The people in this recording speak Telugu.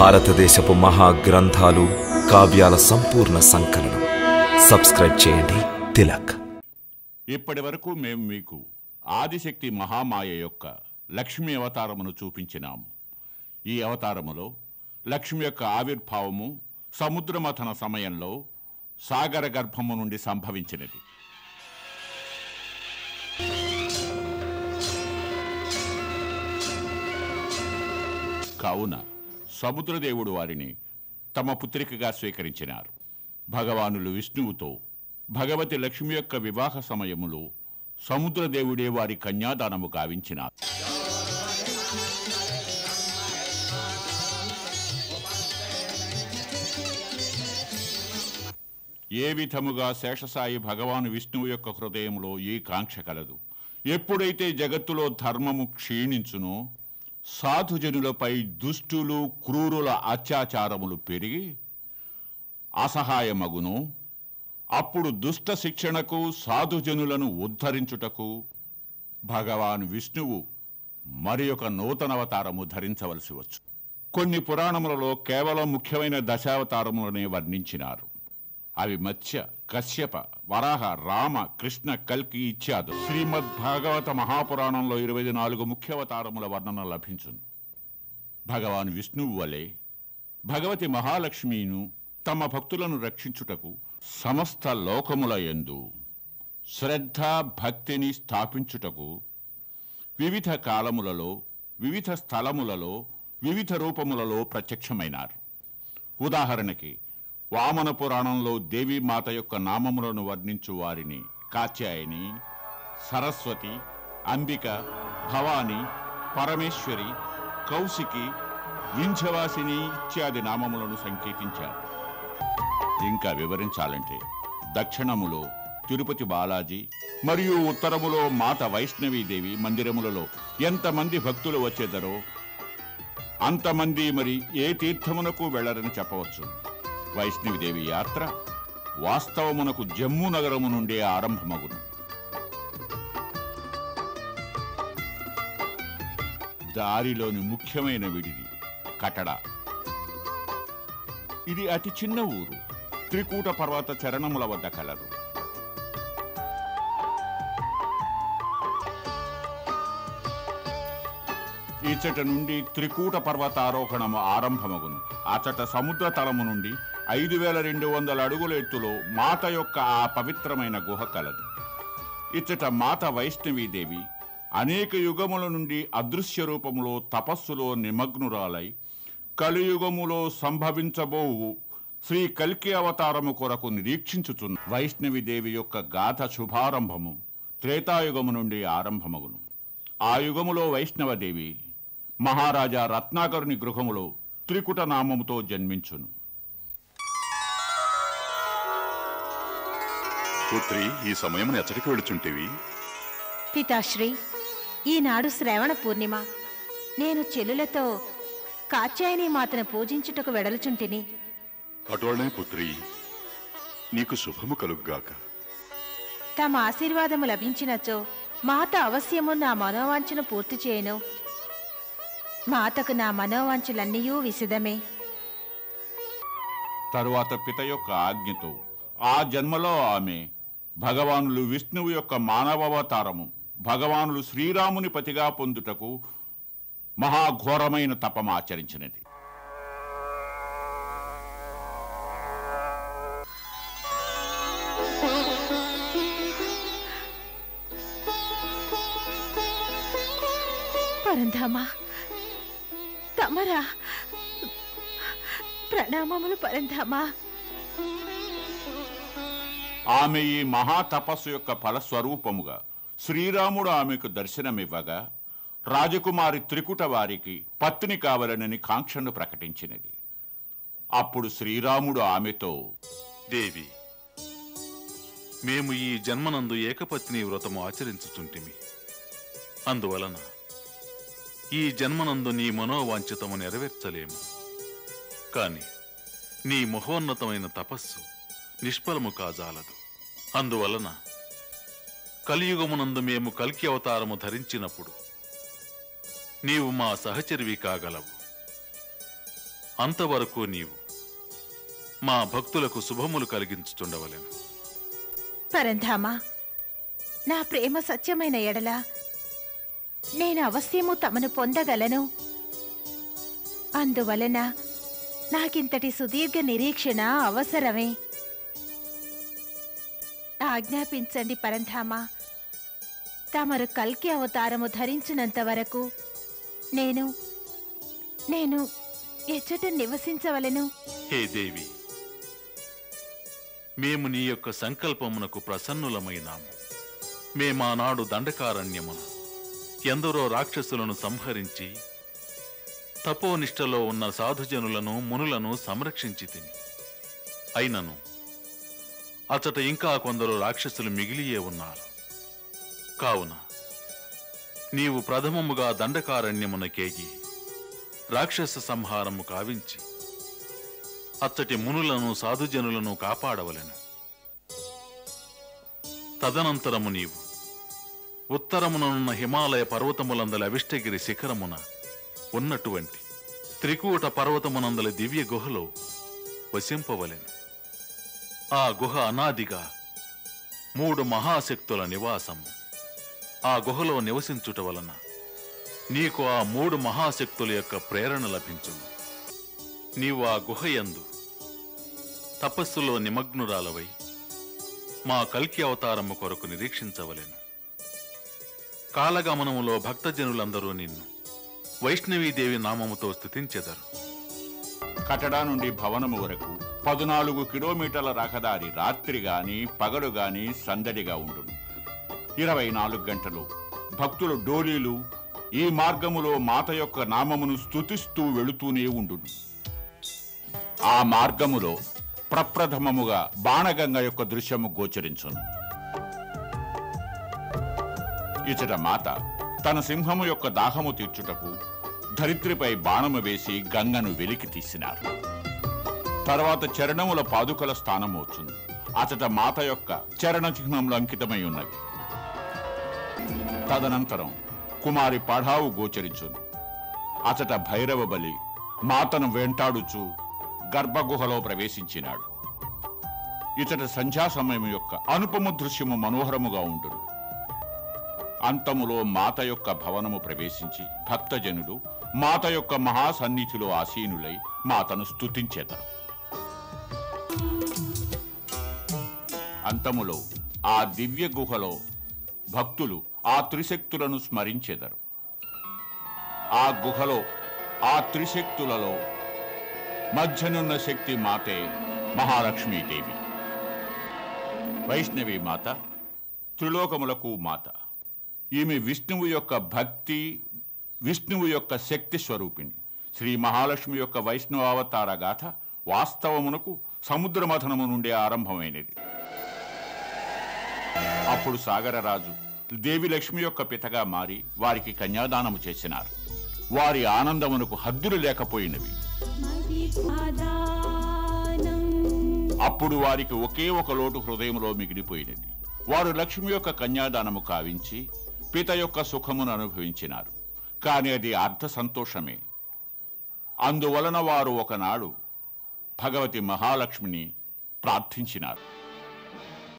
భారతదేశపు మహాగ్రంథాలు, కావ్యాల సంపూర్ణ సంకలనం. సబ్స్క్రైబ్ చేయండి తిలక్. ఇప్పటి వరకు మేము మీకు ఆదిశక్తి మహామాయ యొక్క లక్ష్మీ అవతారమును చూపించినాము. ఈ అవతారములో లక్ష్మి యొక్క ఆవిర్భావము సముద్రమథన సమయంలో సాగర గర్భము నుండి సంభవించినది. కావున సముద్రదేవుడు వారిని తమ పుత్రికగా స్వీకరించినారు. భగవానులు విష్ణువుతో భగవతి లక్ష్మి యొక్క వివాహ సమయములో సముద్రదేవుడే వారి కన్యాదానము గావించినారు. ఏ విధముగా శేషసాయి భగవాను విష్ణువు యొక్క హృదయంలో ఈ కాంక్ష కలదు. ఎప్పుడైతే జగత్తులో ధర్మము క్షీణించునో, సాధుజనులపై దుష్టులు క్రూరుల అత్యాచారములు పెరిగి అసహాయమగును, అప్పుడు దుష్ట శిక్షణకు సాధుజనులను ఉద్ధరించుటకు భగవాన్ విష్ణువు మరి ఒక నూతనవతారము ధరించవలసి వచ్చు. కొన్ని పురాణములలో కేవలం ముఖ్యమైన దశావతారములనే వర్ణించినారు. అవి మత్స్య, కశ్యప, వరాహ, రామ, కృష్ణ, కల్కి ఇత్యాదు. శ్రీమద్ భాగవత మహాపురాణంలో 24 ముఖ్యావతారముల వర్ణన లభించును. భగవాన్ విష్ణువు వలె భగవతి మహాలక్ష్మిను తమ భక్తులను రక్షించుటకు సమస్త లోకముల యందు శ్రద్ధ భక్తిని స్థాపించుటకు వివిధ కాలములలో, వివిధ స్థలములలో, వివిధ రూపములలో ప్రత్యక్షమైనారు. ఉదాహరణకి వామన పురాణంలో దేవీమాత యొక్క నామములను వర్ణించు వారిని కాత్యాయని, సరస్వతి, అంబిక, భవాని, పరమేశ్వరి, కౌశికి, వింధ్యవాసిని ఇత్యాది నామములను సంకేతించారు. ఇంకా వివరించాలంటే దక్షిణములో తిరుపతి బాలాజీ మరియు ఉత్తరములో మాత వైష్ణవీదేవి మందిరములలో ఎంతమంది భక్తులు వచ్చేదరో అంతమంది మరి ఏ తీర్థమునకు వెళ్లరని చెప్పవచ్చు. వైష్ణవిదేవి యాత్ర వాస్తవమునకు జమ్మూ నగరము నుండే ఆరంభమగును. దారిలోని ముఖ్యమైన విడిది కటడ. ఇది అతి చిన్న ఊరు. త్రికూట పర్వత చరణముల వద్ద కలదు. ఇచ్చట నుండి త్రికూట పర్వతారోహణము ఆరంభమగును. అచట సముద్ర తలము నుండి 5200 అడుగుల ఎత్తులో మాత యొక్క ఆ పవిత్రమైన గుహ కలదు. ఇచ్చట మాత వైష్ణవీదేవి అనేక యుగముల నుండి అదృశ్య రూపములో తపస్సులో నిమగ్నురాలై కలియుగములో సంభవించబోవు శ్రీ కల్కి అవతారము కొరకు నిరీక్షించుచున్న వైష్ణవీదేవి యొక్క గాథ శుభారంభము త్రేతాయుగము నుండి ఆరంభమగును. ఆ యుగములో వైష్ణవదేవి మహారాజా రత్నాకరుని గృహములో త్రికుట నామముతో జన్మించును. పుత్రి, ఈ సమయమున ఎచ్చటికి వెళుచుంటివి? పితాశ్రీ, ఈనాడు శ్రావణ పూర్ణిమ. నేను చెల్లులతో కాత్యాయని మాతను పూజించుటకు వెడలుచుంటిని. అటువలనే పుత్రి, నీకు శుభము కలుగుగాక. తమ ఆశీర్వాదము లభించినచో మాత అవశ్యము నా మనోవాంఛను పూర్తి చేయను. మాతకు నా మనోవాంఛలన్నీయూ విశదమే. తరువాత పిత యొక్క ఆజ్ఞతో ఆ జన్మలో ఆమె భగవానులు విష్ణువు యొక్క మానవావతారము భగవానులు శ్రీరాముని పతిగా పొందుటకు మహాఘోరమైన తపమాచరించినది. పరంధామా, తమరా? ప్రణామములు పరంధామా. ఆమె ఈ మహాతపస్సు యొక్క ఫలస్వరూపముగా శ్రీరాముడు ఆమెకు దర్శనమివ్వగా రాజకుమారి త్రికుట వారికి పత్ని కావాలనని కాంక్షను ప్రకటించినది. అప్పుడు శ్రీరాముడు ఆమెతో, దేవి, మేము ఈ జన్మనందు ఏకపత్ని వ్రతము ఆచరించుచుంటిమి. అందువలన ఈ జన్మనందు నీ మనోవాంఛితము నెరవేర్చలేము. కాని నీ మహోన్నతమైన తపస్సు నిష్ఫలము కాజాలదు. అందువలన కలియుగమునందు మేము కల్కి అవతారము ధరించినప్పుడు నీవు మా సహచరివి కాగలవు. అంతవరకు నీవు మా భక్తులకు శుభములు కలిగించుతుండవలెను. పరంధామా, నా ప్రేమ సత్యమైన ఎడల నేను అవశ్యము తమను పొందగలను. అందువలన నాకింతటి సుదీర్ఘ నిరీక్షణ అవసరమే. ఆజ్ఞాపించండి పరంధామా. తమరు కల్కి అవతారము ధరించినంత వరకు నేను ఎచ్చట నివసించవలెను. హే దేవి, మేము నీ యొక్క సంకల్పమునకు ప్రసన్నులమైనాము. మేమానాడు దండకారణ్యమున ఎందరో రాక్షసులను సంహరించి తపోనిష్టలో ఉన్న సాధుజనులను మునులను సంరక్షించితిమి. అయినను అచట ఇంకా కొందరు రాక్షసులు మిగిలియే ఉన్నారు. కావున నీవు ప్రథమముగా దండకారణ్యమునకేగి రాక్షస సంహారము కావించి అచ్చటి మునులను సాధుజనులను కాపాడవలెను. తదనంతరము నీవు ఉత్తరమునున్న హిమాలయ పర్వతములందల అవిష్టగిరి శిఖరమున ఉన్నటువంటి త్రికూట పర్వతమునందల దివ్య గుహలో వసింపవలెను. ఆ గుహ అనాదిగా 3 మహాశక్తుల నివాసము. ఆ గుహలో నివసించుట వలన నీకు ఆ 3 మహాశక్తుల యొక్క ప్రేరణ లభించును. నీవు ఆ గుహయందు తపస్సులో నిమగ్నురాలవై మా కల్కి అవతారము కొరకు నిరీక్షించవలెను. కాలగమనములో భక్తజనులందరూ నిన్ను వైష్ణవీదేవి నామముతో స్తుతించెదరు. కటడా నుండి భవనము వరకు 14 కిలోమీటర్ల రహదారి రాత్రి గాని పగలు గాని సందడిగా ఉండును. 24 గంటలు భక్తులు డోలీలు ఈ మార్గములో మాత యొక్క నామమును స్తుతిస్తూ వెళుతూనే ఉండును. ఆ మార్గములో ప్రప్రథమముగా బాణగంగ యొక్క దృశ్యము గోచరించును. ఇచట మాత తన సింహము యొక్క దాహము తీర్చుటకు ధరిత్రిపై బాణము వేసి గంగను వెలికి తీసినారు. తర్వాత చరణముల పాదుకల స్థానము వచ్చును. అచట మాత యొక్క చరణ చిహ్నములు అంకితమై ఉన్నవి. తదనంతరం కుమారి పఢావు గోచరించును. అచట భైరవ బలి మాతను వెంటాడుచు గర్భగుహలో ప్రవేశించినాడు. ఇతట సంధ్యా సమయం యొక్క అనుపమ దృశ్యము మనోహరముగా ఉండును. అంతములో మాత యొక్క భవనము ప్రవేశించి భక్తజనులు మాత యొక్క మహాసన్నిధిలో ఆసీనులై మాతను స్తుతించెదరు. అంతములో ఆ దివ్య గుహలో భక్తులు ఆ త్రిశక్తులను స్మరించెదరు. ఆ గుహలో ఆ త్రిశక్తులలో మధ్యనున్న శక్తి మాతే మహాలక్ష్మీదేవి. వైష్ణవి మాత త్రిలోకములకు మాత. ఈమె విష్ణువు యొక్క భక్తి, విష్ణువు యొక్క శక్తి స్వరూపిణి. శ్రీ మహాలక్ష్మి యొక్క వైష్ణవావతార గాథ వాస్తవమునకు సముద్ర మథనము నుండే ఆరంభమైనది. అప్పుడు సాగరరాజు దేవి లక్ష్మి యొక్క పితగా మారి వారికి కన్యాదానము చేసినారు. వారి ఆనందమునకు హద్దులు లేకపోయినవి. అప్పుడు వారికి ఒకే ఒక లోటు హృదయంలో మిగిలిపోయినది. వారు లక్ష్మి యొక్క కన్యాదానము కావించి పిత యొక్క సుఖమును అనుభవించినారు. కాని అది అర్ధ సంతోషమే. అందువలన వారు ఒకనాడు భగవతి మహాలక్ష్మిని ప్రార్థించినారు.